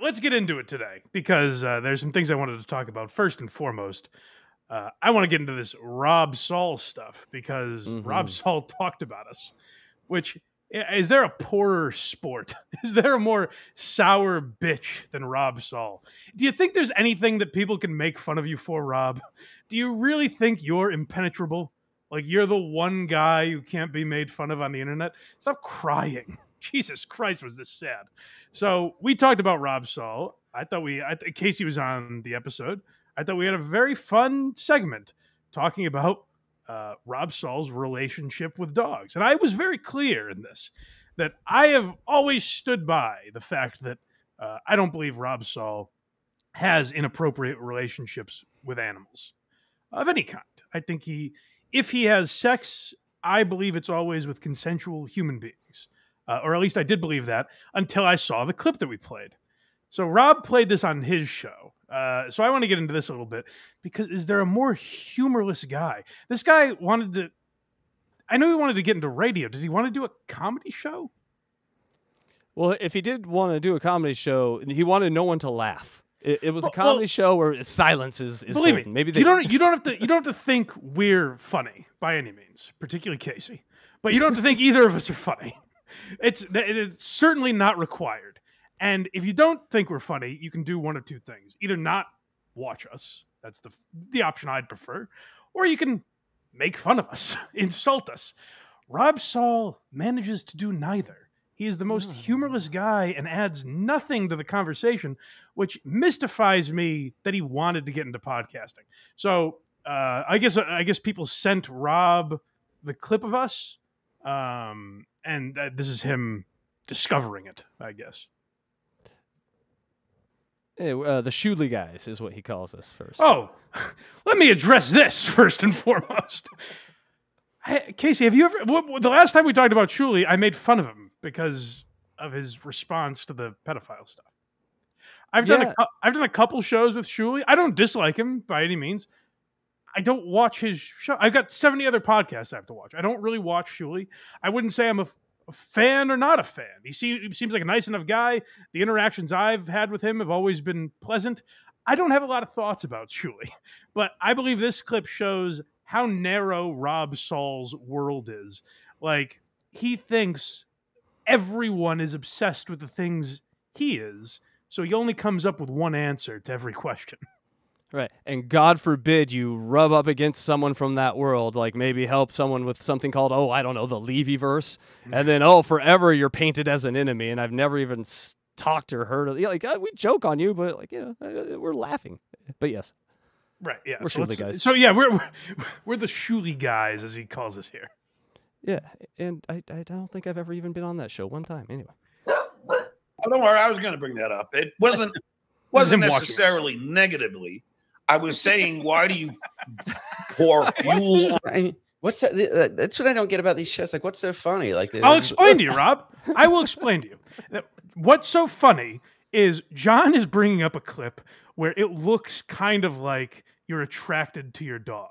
let's get into it today because there's some things I wanted to talk about. First and foremost, I want to get into this Rob Saul stuff because Rob Saul talked about us, which is there a poorer sport? Is there a more sour bitch than Rob Saul? Do you think there's anything that people can make fun of you for, Rob? Do you really think you're impenetrable? Like you're the one guy who can't be made fun of on the internet? Stop crying. Jesus Christ, was this sad. So we talked about Rob Saul. Casey was on the episode. I thought we had a very fun segment talking about Rob Saul's relationship with dogs. And I was very clear in this, that I have always stood by the fact that I don't believe Rob Saul has inappropriate relationships with animals of any kind. I think if he has sex, I believe it's always with consensual human beings. Or at least I did believe that until I saw the clip that we played. So Rob played this on his show. So I want to get into this a little bit because is there a more humorless guy? This guy I know he wanted to get into radio. Did he want to do a comedy show? Well, if he did want to do a comedy show, he wanted no one to laugh. It was a comedy show where silence is believe golden. Me, maybe you don't have to think we're funny by any means, particularly Casey. But you don't have to think either of us are funny. It's certainly not required. And if you don't think we're funny, you can do one of two things. Either not watch us. That's the option I'd prefer. Or you can make fun of us, insult us. Rob Saul manages to do neither. He is the most humorless guy and adds nothing to the conversation, which mystifies me that he wanted to get into podcasting. So I guess people sent Rob the clip of us, and this is him discovering it, I guess. Hey, the Shuley guys is what he calls us first. Oh, let me address this first and foremost. Casey, have you ever... The last time we talked about Shuley, I made fun of him because of his response to the pedophile stuff. I've done a couple shows with Shuley. I don't dislike him by any means. I don't watch his show. I've got 70 other podcasts I have to watch. I don't really watch Shuley. I wouldn't say I'm a fan or not a fan. He seems like a nice enough guy. The interactions I've had with him have always been pleasant. I don't have a lot of thoughts about Shuley, but I believe this clip shows how narrow Rob Saul's world is. Like, he thinks everyone is obsessed with the things he is, so he only comes up with one answer to every question. Right. And God forbid you rub up against someone from that world, like maybe help someone with something called, I don't know, the Levy-verse. And then, forever you're painted as an enemy. And I've never even talked or heard of it. We joke on you, but we're laughing. But yes. Right. Yeah. We're Shuley guys. So yeah, we're the Shuley guys, as he calls us here. Yeah. And I don't think I've ever even been on that show one time. Anyway. Oh, don't worry. I was going to bring that up. It wasn't necessarily negatively. I was saying, why do you pour fuel? What's that? That's what I don't get about these shows. Like, what's so funny? Like, I'll explain to you, Rob. I will explain to you. What's so funny is John is bringing up a clip where it looks kind of like you're attracted to your dog.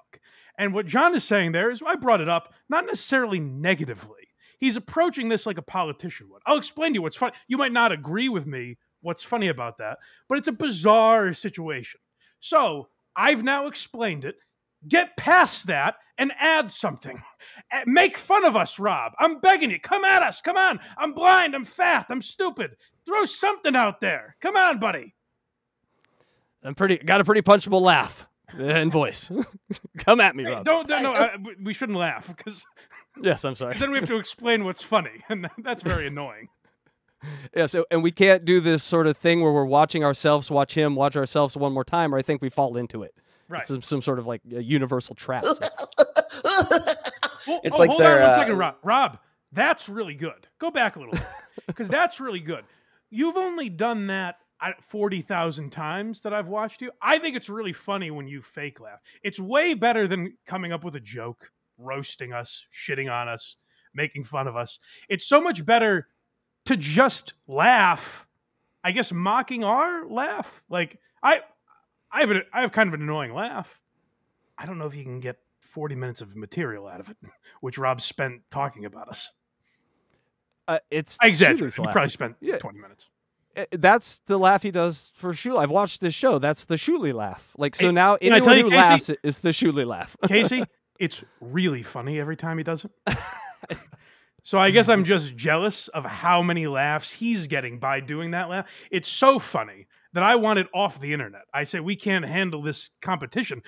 And what John is saying there is, I brought it up, not necessarily negatively. He's approaching this like a politician would. I'll explain to you what's funny. You might not agree with me what's funny about that, but it's a bizarre situation. So I've now explained it. Get past that and add something. Make fun of us, Rob. I'm begging you. Come at us. Come on. I'm blind. I'm fat. I'm stupid. Throw something out there. Come on, buddy. Got a pretty punchable laugh and voice. Come at me, Rob. We shouldn't laugh because. Yes, I'm sorry. Then we have to explain what's funny, and that's very annoying. Yeah, and we can't do this sort of thing where we're watching ourselves, watch ourselves one more time, or I think we fall into it. Right. It's some sort of like a universal trap. It's like hold on 1 second, Rob. Rob, that's really good. Go back a little bit, because that's really good. You've only done that 40,000 times that I've watched you. I think it's really funny when you fake laugh. It's way better than coming up with a joke, roasting us, shitting on us, making fun of us. It's so much better to just laugh, I guess, mocking our laugh. Like, I have kind of an annoying laugh. I don't know if you can get 40 minutes of material out of it, which Rob spent talking about us. It's I exaggerate. You probably spent 20 minutes. That's the laugh he does for Shuli. I've watched this show. That's the Shuli laugh. Like, so Hey, now can I anyone tell you, who Casey? laughs is the Shuli laugh. Casey, it's really funny every time he does it. So I guess I'm just jealous of how many laughs he's getting by doing that laugh. It's so funny that I want it off the internet. I say, we can't handle this competition.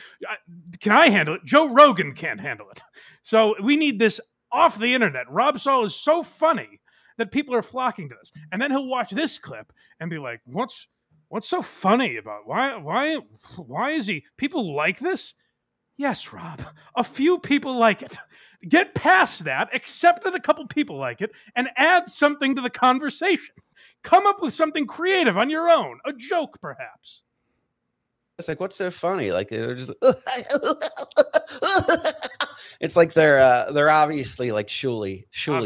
Can I handle it? Joe Rogan can't handle it. So we need this off the internet. Rob Saul is so funny that people are flocking to this. And then he'll watch this clip and be like, what's so funny about why is he? People like this? Yes, Rob. A few people like it. Get past that, accept that a couple people like it, and add something to the conversation. Come up with something creative on your own. A joke, perhaps. It's like, what's so funny? Like they're just it's like they're obviously like Shuli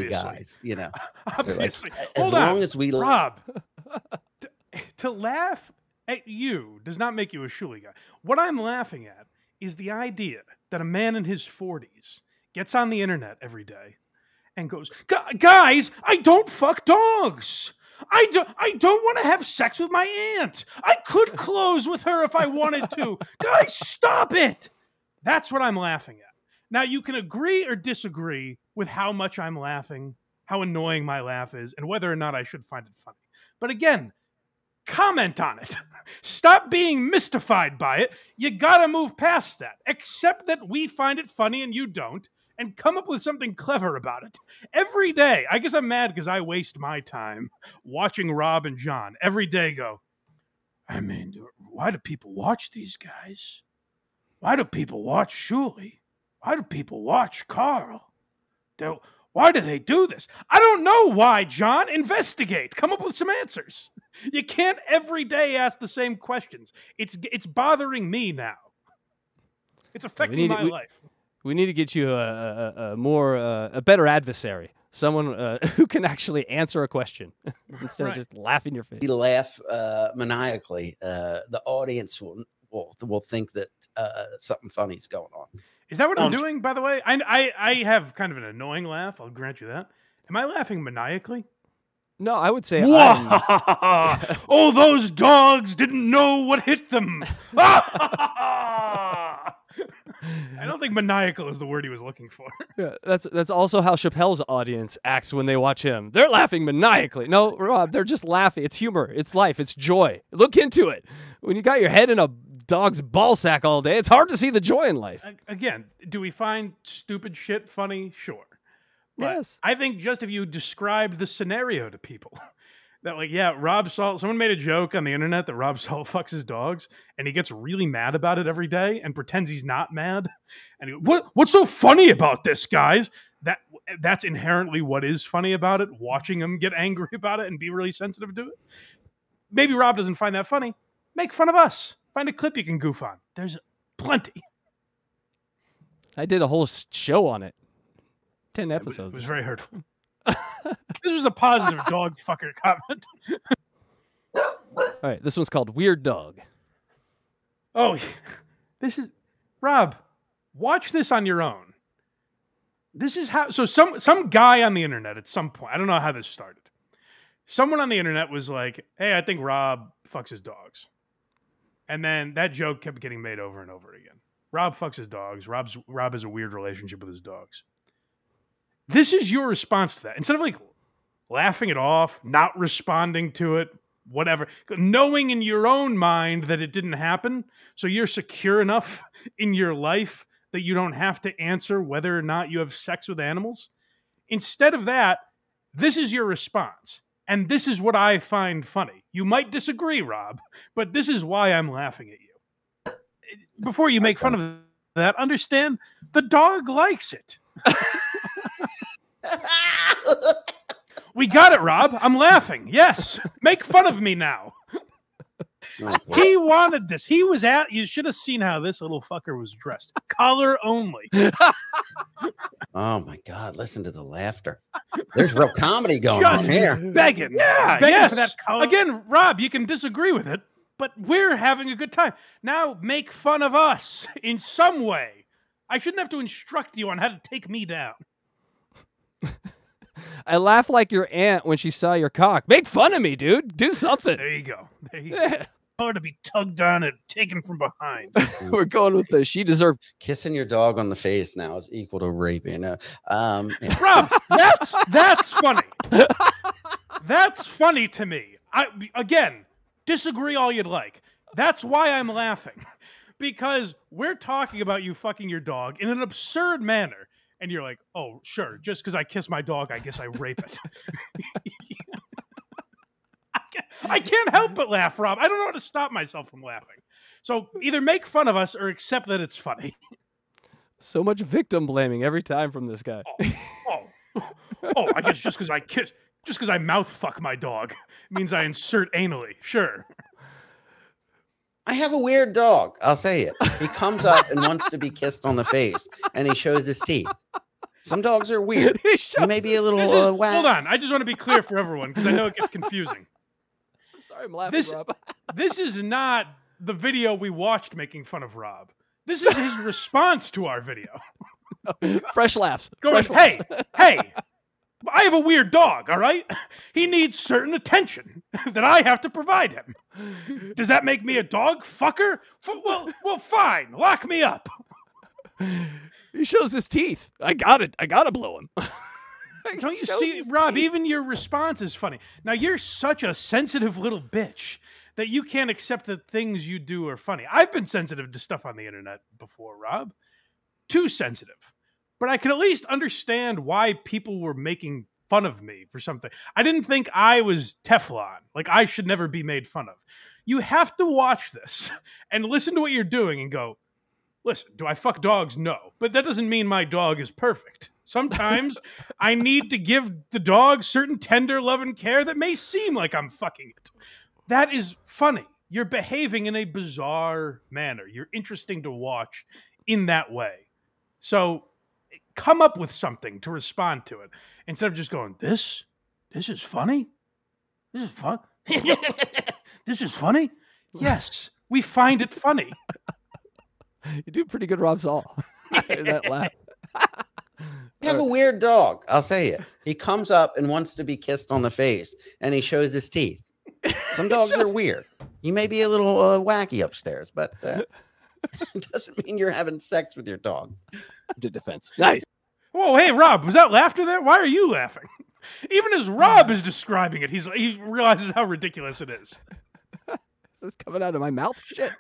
guys, you know. Obviously. Like, Hold as on. long as we Rob, to laugh at you does not make you a Shuli guy. What I'm laughing at is the idea that a man in his 40s gets on the internet every day and goes, guys, I don't fuck dogs. I don't want to have sex with my aunt. I could close with her if I wanted to. Guys, stop it. That's what I'm laughing at. Now, you can agree or disagree with how much I'm laughing, how annoying my laugh is, and whether or not I should find it funny. But again, comment on it. Stop being mystified by it. You gotta move past that. Accept that we find it funny and you don't, and come up with something clever about it. Every day, I guess I'm mad because I waste my time watching Rob and John. Every day go, I mean, why do people watch these guys? Why do people watch Shuli? Why do people watch Carl? Why do they do this? I don't know why, John. Investigate. Come up with some answers. You can't every day ask the same questions. It's bothering me now. It's affecting my life. We need to get you a better adversary, someone who can actually answer a question instead of just laugh in your face. We laugh maniacally. The audience will think that something funny is going on. Is that what I'm doing, by the way? I have kind of an annoying laugh. I'll grant you that. Am I laughing maniacally? No, I would say oh, those dogs didn't know what hit them. I don't think maniacal is the word he was looking for. Yeah, that's also how Chappelle's audience acts when they watch him. They're laughing maniacally. No, Rob, they're just laughing. It's humor. It's life. It's joy. Look into it. When you got your head in a dog's ball sack all day, it's hard to see the joy in life. Again, do we find stupid shit funny? Sure. But yes. I think just if you described the scenario to people, that like, yeah, Rob Saul, someone made a joke on the internet that Rob Saul fucks his dogs, and he gets really mad about it every day and pretends he's not mad. And he goes, what's so funny about this, guys? That's inherently what is funny about it, watching him get angry about it and be really sensitive to it. Maybe Rob doesn't find that funny. Make fun of us. Find a clip you can goof on. There's plenty. I did a whole show on it. 10 episodes. It was very hurtful. This was a positive dog fucker comment. All right, this one's called Weird Dog. Oh, this is... Rob, watch this on your own. This is how... So some guy on the internet at some point, I don't know how this started. Someone on the internet was like, hey, I think Rob fucks his dogs. And then that joke kept getting made over and over again. Rob fucks his dogs. Rob has a weird relationship with his dogs. This is your response to that. Instead of like laughing it off, not responding to it, whatever, knowing in your own mind that it didn't happen, so you're secure enough in your life that you don't have to answer whether or not you have sex with animals. Instead of that, this is your response. And this is what I find funny. You might disagree, Rob, but this is why I'm laughing at you. Before you make fun of that, understand the dog likes it. We got it, Rob. I'm laughing. Yes. Make fun of me now. He wanted this. He was at... You should have seen how this little fucker was dressed. Collar only. Oh, my God. Listen to the laughter. There's real comedy going Just on here. begging. Yeah, begging yes. For that collar. Again, Rob, you can disagree with it, but we're having a good time. Now make fun of us in some way. I shouldn't have to instruct you on how to take me down. I laugh like your aunt when she saw your cock. Make fun of me, dude. Do something. There you go. There you go. To be tugged on and taken from behind. We're going with the she deserved. Kissing your dog on the face now is equal to raping. Yeah. Rob, that's funny. That's funny to me. Again, disagree all you'd like. That's why I'm laughing. Because we're talking about you fucking your dog in an absurd manner. And you're like, oh, sure, just because I kiss my dog, I guess I rape it. I can't help but laugh, Rob. I don't know how to stop myself from laughing. So either make fun of us or accept that it's funny. So much victim blaming every time from this guy. I guess just because I mouth fuck my dog means I insert anally. Sure. I have a weird dog. I'll say it. He comes up and wants to be kissed on the face, and he shows his teeth. Some dogs are weird. He may be a little whack. Hold on. I just want to be clear for everyone because I know it gets confusing. I'm sorry, I'm laughing, Rob. This is not the video we watched making fun of Rob. This is his response to our video. Fresh laughs. Hey, I have a weird dog, all right? He needs certain attention that I have to provide him. Does that make me a dog fucker? Well, fine. Lock me up. He shows his teeth. I got it. I got to blow him. Don't you see, Rob, even your response is funny. Now, you're such a sensitive little bitch that you can't accept that things you do are funny. I've been sensitive to stuff on the internet before, Rob. Too sensitive. But I can at least understand why people were making fun of me for something. I didn't think I was Teflon. Like, I should never be made fun of. You have to watch this and listen to what you're doing and go, listen, do I fuck dogs? No. But that doesn't mean my dog is perfect. Sometimes I need to give the dog certain tender love and care that may seem like I'm fucking it. That is funny. You're behaving in a bizarre manner. You're interesting to watch in that way. So come up with something to respond to it instead of just going, this is funny? This is fun? This is funny? Yes, we find it funny. You do pretty good, Rob Saul. That laugh. I have a weird dog. I'll say it. He comes up and wants to be kissed on the face, and he shows his teeth. Some dogs are weird. You may be a little wacky upstairs, but it doesn't mean you're having sex with your dog. Did defense. Nice. Whoa, hey, Rob, was that laughter there? Why are you laughing? Even as Rob is describing it, he realizes how ridiculous it is. It's coming out of my mouth. Shit.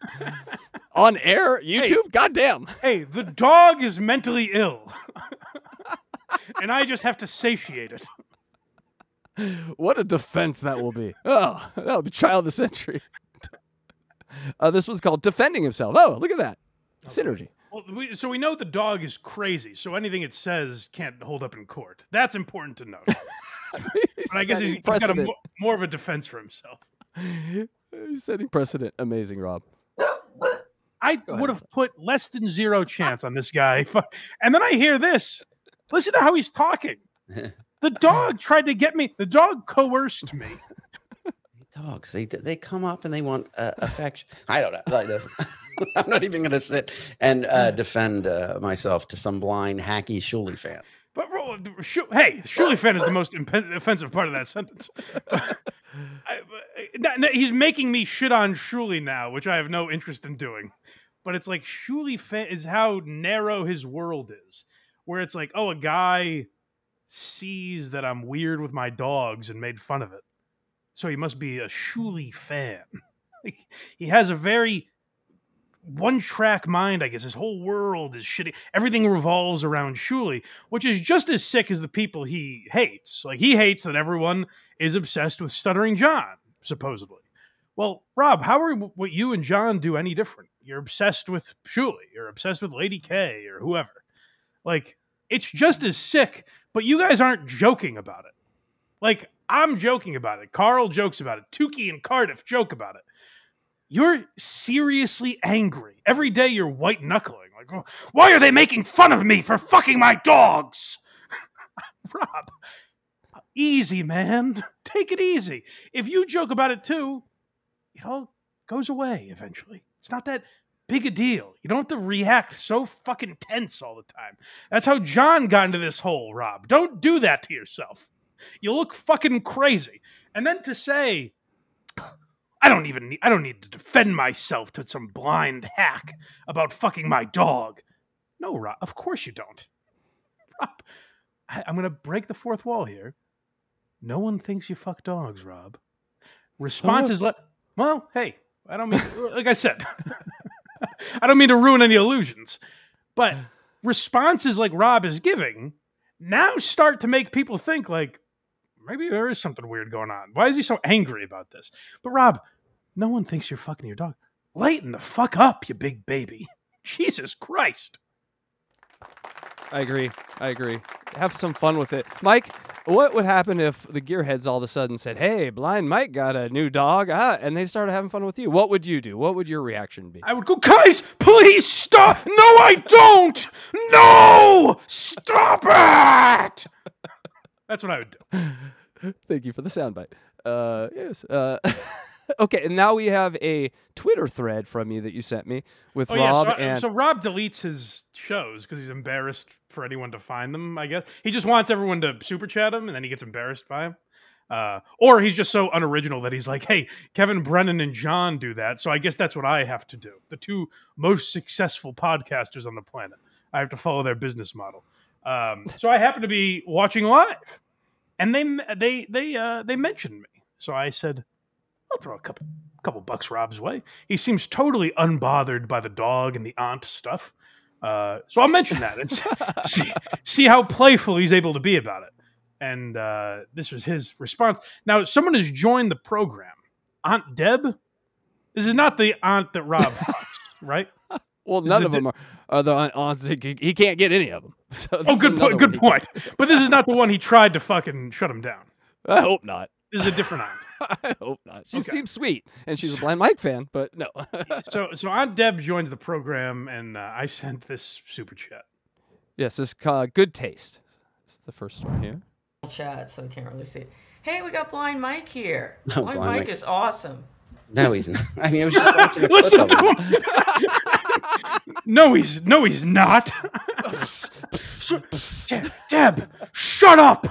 On air, YouTube? Hey, goddamn. Hey, the dog is mentally ill. And I just have to satiate it. What a defense that will be. Oh, that'll be trial of the century. This one's called Defending Himself. Oh, look at that. Synergy. Well, so we know the dog is crazy, so anything it says can't hold up in court. That's important to note. But I guess he's got more of a defense for himself. He's setting precedent. Amazing, Rob. I would have put less than 0 chance on this guy. And then I hear this. Listen to how he's talking. The dog tried to get me. The dog coerced me. Dogs, they come up and they want affection. I don't know. Like this. I'm not even going to sit and defend myself to some blind, hacky Shuley fan. But hey, Shuley fan is the most offensive part of that sentence. He's making me shit on Shuley now, which I have no interest in doing. But it's like Shuley fan is how narrow his world is, where it's like, oh, a guy sees that I'm weird with my dogs and made fun of it, so he must be a Shuley fan. He has a very one-track mind, I guess. His whole world is shitty. Everything revolves around Shuley, which is just as sick as the people he hates. Like, he hates that everyone is obsessed with Stuttering John, supposedly. Well, Rob, how are what you and John do any different? You're obsessed with Shuley. You're obsessed with Lady K or whoever. Like, it's just as sick, but you guys aren't joking about it. Like, I'm joking about it. Carl jokes about it. Tukey and Cardiff joke about it. You're seriously angry. Every day you're white-knuckling. Like, why are they making fun of me for fucking my dogs? Rob, easy, man. Take it easy. If you joke about it too, it all goes away eventually. It's not that big a deal. You don't have to react so fucking tense all the time. That's how John got into this hole, Rob. Don't do that to yourself. You look fucking crazy. And then to say, I don't need to defend myself to some blind hack about fucking my dog. No, Rob, of course you don't. Rob, I'm going to break the fourth wall here. No one thinks you fuck dogs, Rob. Response is well, hey, I don't mean, like I said, I don't mean to ruin any illusions, but responses like Rob is giving now start to make people think like, maybe there is something weird going on. Why is he so angry about this? But Rob, no one thinks you're fucking your dog. Lighten the fuck up, you big baby. Jesus Christ. I agree. Have some fun with it. Mike, what would happen if the gearheads all of a sudden said, hey, Blind Mike got a new dog, and they started having fun with you? What would you do? What would your reaction be? I would go, guys, please stop. No, I don't. No, stop it. That's what I would do. Thank you for the soundbite. Yes. Okay, and now we have a Twitter thread from you that you sent me with Rob. So Rob deletes his shows because he's embarrassed for anyone to find them, I guess. He just wants everyone to super chat him, and then he gets embarrassed by him. Or he's just so unoriginal that he's like, hey, Kevin Brennan and John do that, so I guess that's what I have to do. The two most successful podcasters on the planet. I have to follow their business model. So I happen to be watching live, and they mentioned me. So I said, I'll throw a couple bucks Rob's way. He seems totally unbothered by the dog and the aunt stuff. So I'll mention that and see how playful he's able to be about it. And this was his response. Now, someone has joined the program. Aunt Deb? This is not the aunt that Rob fucks, right? Well, none of them are the aunts. He can't get any of them. So good point. But this is not the one he tried to fucking shut him down. I hope not. This is a different aunt. I hope not. She seems sweet, and she's a Blind Mike fan, but no. So Aunt Deb joins the program, and I sent this super chat. Yes, this good taste. This is the first one here. Chat, so I can't really see it. Hey, we got Blind Mike here. No, Blind Mike is awesome. No, he's not. I mean, I was just watching a clip of him. No, he's not. Deb, shut up,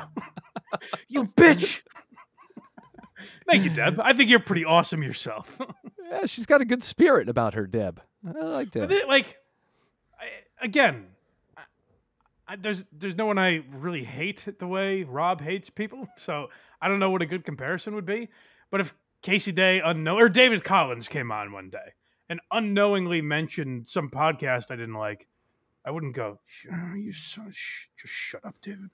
you bitch. Thank you, Deb. I think you're pretty awesome yourself. Yeah, she's got a good spirit about her, Deb. I like Deb. There's no one I really hate the way Rob hates people, so I don't know what a good comparison would be. But if Casey Day or David Collins came on one day and unknowingly mentioned some podcast I didn't like, I wouldn't go, "You son, just shut up, David.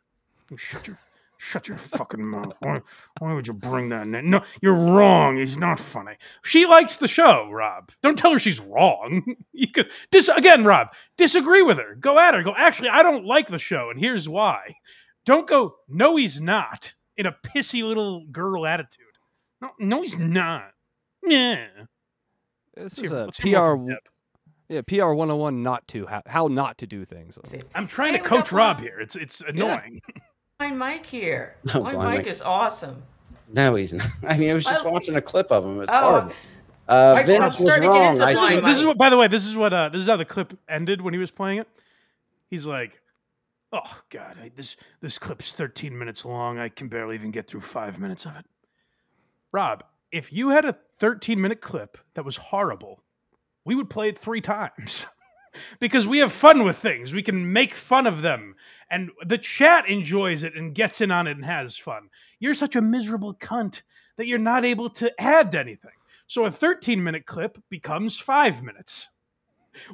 Shut your fucking mouth. Why would you bring that in? No, you're wrong. He's not funny." She likes the show, Rob. Don't tell her she's wrong. You could again, Rob, disagree with her. Go at her. Go, actually, I don't like the show, and here's why. Don't go, no, he's not, in a pissy little girl attitude. No, he's not. Yeah. This is a PR. Yeah, PR 101 how not to do things. I'm trying to coach Rob here. It's annoying. Yeah. Blind Mike here. No, Blind Mike is awesome. No, he's not. I mean, I was just watching a clip of him. It's horrible. Vince was wrong. This is what, by the way, this is how the clip ended when he was playing it. He's like, "Oh God, this clip's 13 minutes long. I can barely even get through 5 minutes of it." Rob, if you had a 13-minute clip that was horrible, we would play it 3 times. Because we have fun with things. We can make fun of them. And the chat enjoys it and gets in on it and has fun. You're such a miserable cunt that you're not able to add anything. So a 13-minute clip becomes 5 minutes.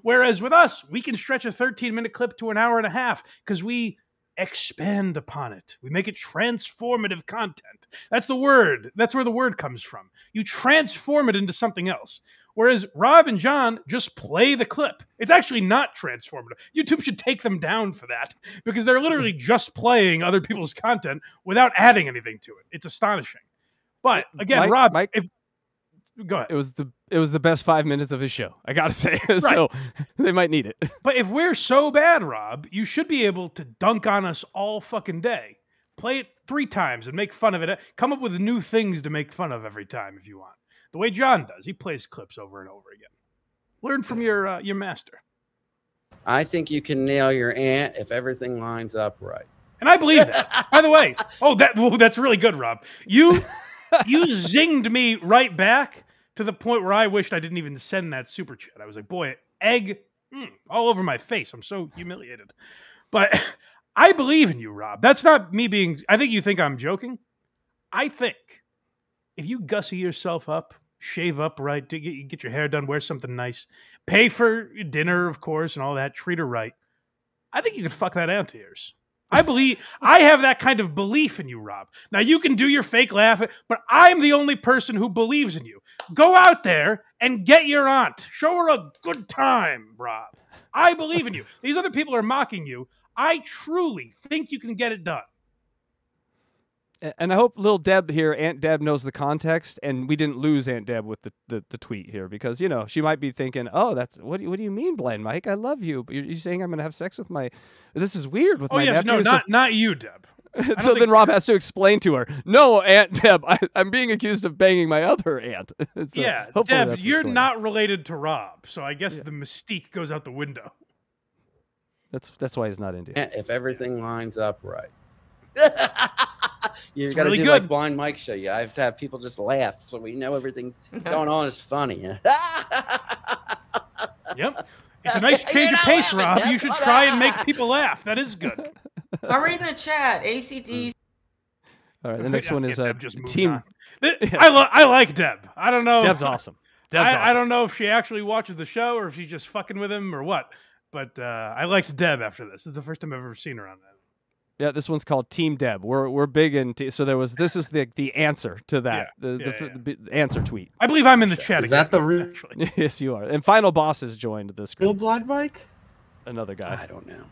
Whereas with us, we can stretch a 13-minute clip to an hour and a half because we expand upon it. We make it transformative content. That's the word. That's where the word comes from. You transform it into something else. Whereas Rob and John just play the clip. It's actually not transformative. YouTube should take them down for that because they're literally just playing other people's content without adding anything to it. It's astonishing. But again, Rob, go ahead. It was the best 5 minutes of his show, I gotta say. So they might need it. But if we're so bad, Rob, you should be able to dunk on us all fucking day. Play it 3 times and make fun of it. Come up with new things to make fun of every time if you want. The way John does. He plays clips over and over again. Learn from your master. I think you can nail your aunt if everything lines up right. And I believe that. By the way, that's really good, Rob. You zinged me right back to the point where I wished I didn't even send that super chat. I was like, boy, egg all over my face. I'm so humiliated. But I believe in you, Rob. That's not me being... I think you think I'm joking. I think if you gussy yourself up, shave up right, get your hair done, wear something nice, pay for dinner, of course, and all that, treat her right, I think you could fuck that aunt of yours. I have that kind of belief in you, Rob. Now, you can do your fake laugh, but I'm the only person who believes in you. Go out there and get your aunt. Show her a good time, Rob. I believe in you. These other people are mocking you. I truly think you can get it done. And I hope Lil Deb here, Aunt Deb, knows the context, and we didn't lose Aunt Deb with the tweet here, because, you know, she might be thinking, oh, that's what do you mean, Blind Mike? I love you, but you're saying I'm going to have sex with my... This is weird with my nephew. No, not you, Deb. So then Rob has to explain to her, no, Aunt Deb, I'm being accused of banging my other aunt. So yeah, Deb, you're not related to Rob, so I guess the mystique goes out the window. That's why he's not into it. If everything lines up right. You got to really do good. like Blind Mike show. You have to have people just laugh so we know everything's going on is funny. Yep. It's a nice change of pace, Rob. You should try and make people laugh. That is good. I'm reading the chat. ACD. All right, the next one is Team. I like Deb. I don't know. Deb's awesome. Deb's awesome. I don't know if she actually watches the show or if she's just fucking with him or what. But I liked Deb after this. This is the first time I've ever seen her on that. Yeah, this one's called Team Deb. We're big into... So this is the answer to that. The answer tweet. I believe I'm in the chat. Is that the real? Yes, you are. And Final Boss has joined this group. Real Blind Mike? Another guy. I don't know.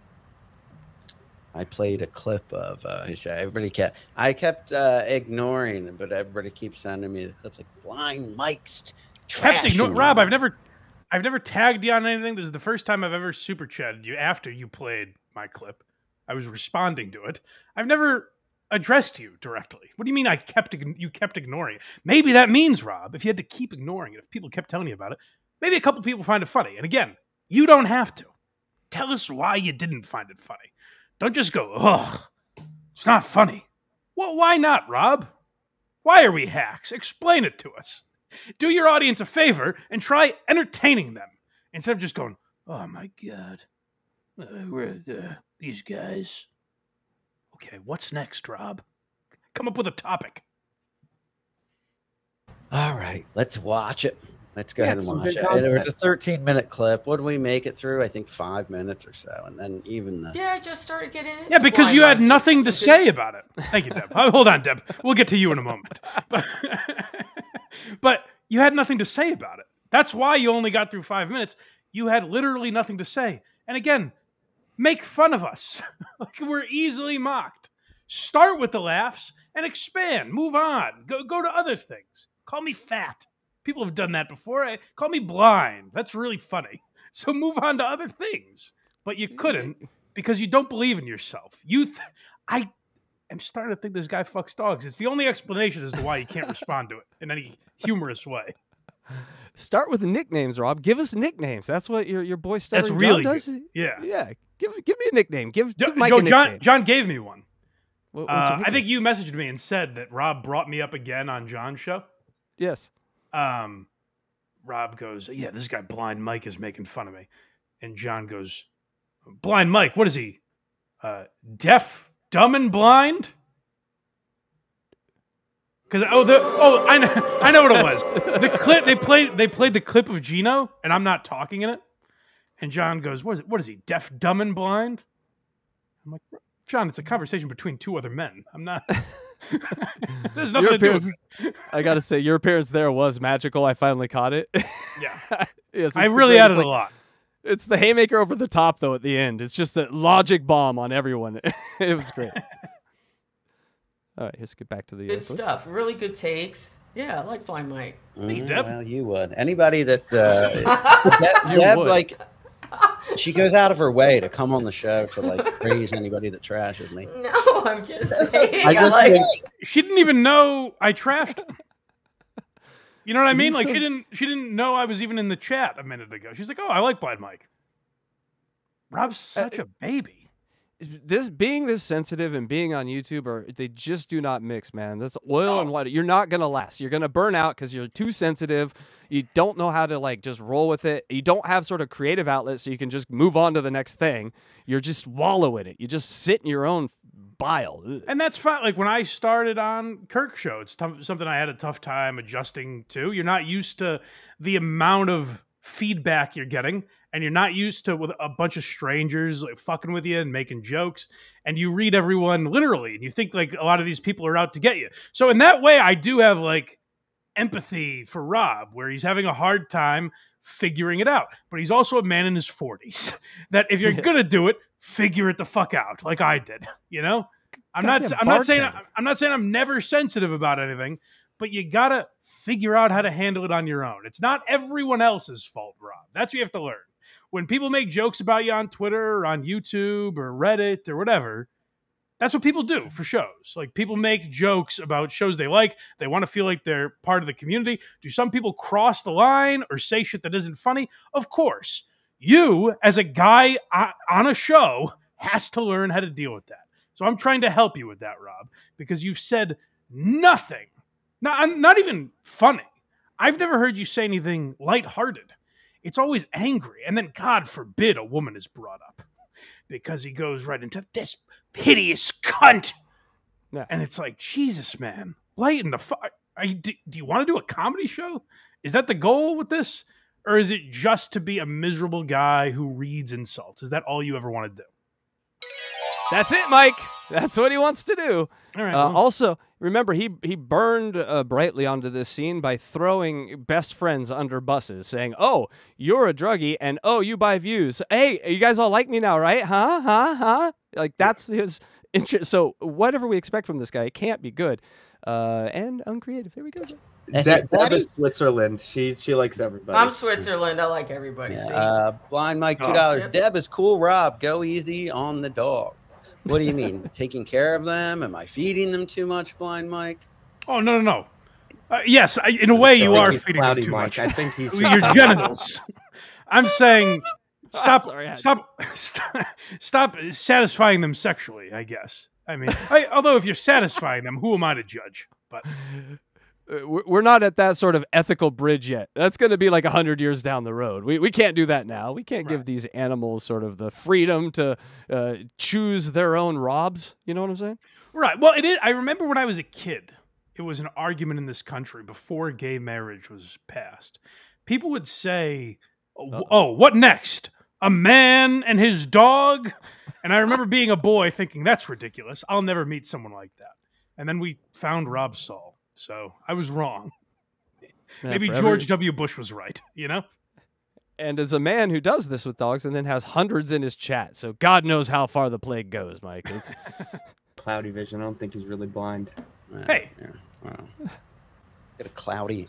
I played a clip of everybody kept... I kept ignoring, but everybody keeps sending me the clips like Blind Mike's trash. Rob, I've never tagged you on anything. This is the first time I've ever super chatted you after you played my clip. I was responding to it. I've never addressed you directly. What do you mean you kept ignoring it? Maybe that means, Rob, if you had to keep ignoring it, if people kept telling you about it, maybe a couple people find it funny. And again, you don't have to. Tell us why you didn't find it funny. Don't just go, ugh, it's not funny. Well, why not, Rob? Why are we hacks? Explain it to us. Do your audience a favor and try entertaining them instead of just going, oh my God. These guys. Okay, what's next, Rob? Come up with a topic. All right, let's watch it. Let's go ahead and watch it. It was a 13-minute clip. What did we make it through? I think 5 minutes or so, and then even the... Yeah, I just started getting into... Yeah, because you had nothing to say about it. Thank you, Deb. Hold on, Deb. We'll get to you in a moment. But you had nothing to say about it. That's why you only got through 5 minutes. You had literally nothing to say. And again, make fun of us. Like we're easily mocked. Start with the laughs and expand. Move on. Go to other things. Call me fat. People have done that before. Call me blind. That's really funny. So move on to other things. But you couldn't because you don't believe in yourself. I am starting to think this guy fucks dogs. It's the only explanation as to why you can't respond to it in any humorous way. Start with the nicknames, Rob. Give us nicknames. That's what your boy Stuttering That's really John does. Good. Yeah. Yeah. Give me a nickname. Give Mike a nickname. John gave me one. I think you messaged me and said that Rob brought me up again on John's show. Yes. Rob goes, yeah, this guy Blind Mike is making fun of me. And John goes, Blind Mike, what is he? Deaf, dumb, and blind? Because I know what it was. The clip they played the clip of Gino, and I'm not talking in it. And John goes, what is he? Deaf, dumb, and blind? I'm like, John, it's a conversation between two other men. I'm not. There's nothing to do with it. I gotta say, your appearance there was magical. I finally caught it. Yeah. Yes, I really added a lot. It's the haymaker over the top, though, at the end. It's just a logic bomb on everyone. It was great. All right, let's get back to the good stuff. Really good takes. Yeah, I like Blind Mike. Well, you would. Anybody that Deb, like, she goes out of her way to come on the show to like praise anybody that trashes me. No, I'm just saying. She didn't even know I trashed her. You know what I mean? Like she didn't know I was even in the chat a minute ago. She's like, "Oh, I like Blind Mike." Rob's such a baby. this being this sensitive and being on YouTube they just do not mix, man. That's oil and water. You're not gonna last. You're gonna burn out because you're too sensitive. You don't know how to like just roll with it. You don't have sort of creative outlets so you can just move on to the next thing. You're just wallow in it. You just sit in your own bile. And that's fine. Like when I started on Kirk's show, it's something I had a tough time adjusting to. You're not used to the amount of feedback you're getting, and you're not used to with a bunch of strangers like fucking with you and making jokes, and you read everyone literally and you think like a lot of these people are out to get you. So in that way I do have like empathy for Rob, where he's having a hard time figuring it out, but he's also a man in his 40s that if you're gonna do it, figure it the fuck out like I did, you know. I'm not saying I'm never sensitive about anything, but you gotta figure out how to handle it on your own. It's not everyone else's fault, Rob. That's what you have to learn. When people make jokes about you on Twitter or on YouTube or Reddit or whatever, that's what people do for shows. Like people make jokes about shows they like. They want to feel like they're part of the community. Do some people cross the line or say shit that isn't funny? Of course. You, as a guy on a show, has to learn how to deal with that. So I'm trying to help you with that, Rob, because you've said nothing. Not even funny. I've never heard you say anything lighthearted. It's always angry. And then, God forbid, a woman is brought up because he goes right into this hideous cunt. Yeah. And it's like, Jesus, man, lighten the fuck. Do you want to do a comedy show? Is that the goal with this? Or is it just to be a miserable guy who reads insults? Is that all you ever want to do? That's it, Mike. That's what he wants to do. All right. Also, remember, he burned brightly onto this scene by throwing best friends under buses, saying, oh, you're a druggie, and oh, you buy views. Hey, you guys all like me now, right? Huh? Like, that's his interest. So whatever we expect from this guy, it can't be good. And uncreative. Here we go. Deb is Switzerland. She likes everybody. I'm Switzerland. I like everybody. Yeah, Blind Mike, $2. Yep. Deb is cool. Rob, go easy on the dog. What do you mean? Taking care of them? Am I feeding them too much, Blind Mike? Oh, no. Yes, in a way you are feeding them too much. I think he's your genitals. I'm saying stop satisfying them sexually, I guess. I mean, although if you're satisfying them, who am I to judge? But we're not at that sort of ethical bridge yet. That's going to be like 100 years down the road. We can't do that now. We can't give these animals sort of the freedom to choose their own Robs. You know what I'm saying? Right. Well, it is. I remember when I was a kid, it was an argument in this country before gay marriage was passed. People would say, oh, what next? A man and his dog? And I remember being a boy thinking, that's ridiculous. I'll never meet someone like that. And then we found Rob Saul. So I was wrong. Yeah, maybe George W. Bush was right, you know? And as a man who does this with dogs and then has hundreds in his chat, so God knows how far the plague goes, Mike. It's cloudy vision. I don't think he's really blind. Hey. Yeah. Wow. Got a cloudy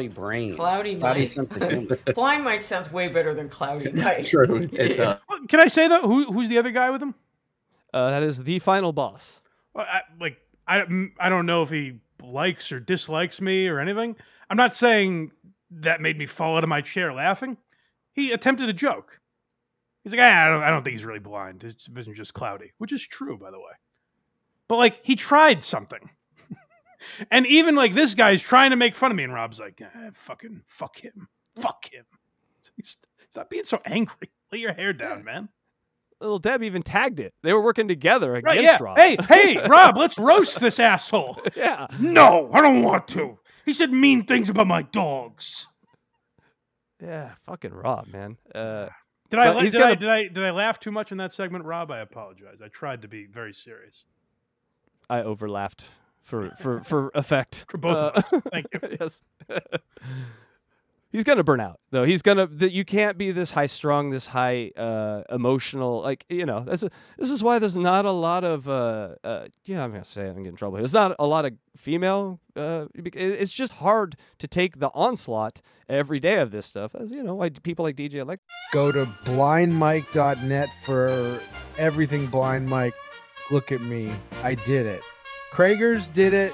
brain. Cloudy Mike. sense of humor. Blind Mike sounds way better than Cloudy Mike. True. Can I say, though, who's the other guy with him? That is the final boss. Well, I don't know if he likes or dislikes me or anything. I'm not saying that made me fall out of my chair laughing. He attempted a joke. He's like, I don't think he's really blind. His vision's just cloudy, which is true, by the way. But like, he tried something. And even like this guy's trying to make fun of me, and Rob's like, fucking fuck him. Stop being so angry. Lay your hair down, man. Little Deb even tagged it. They were working together against Rob. Hey, Rob, let's roast this asshole. Yeah. No, I don't want to. He said mean things about my dogs. Yeah, fucking Rob, man. Did I laugh too much in that segment, Rob? I apologize. I tried to be very serious. I overlapped for effect. For both of us. Thank you. Yes. He's gonna burn out, though. You can't be this high strung, this high emotional. Like, you know, this is why there's not a lot of I'm gonna say it and get in trouble here. There's not a lot of female. It's just hard to take the onslaught every day of this stuff. As you know, why people like DJ Electra. Go to blindmike.net for everything Blind Mike. Look at me, I did it. Kragers did it.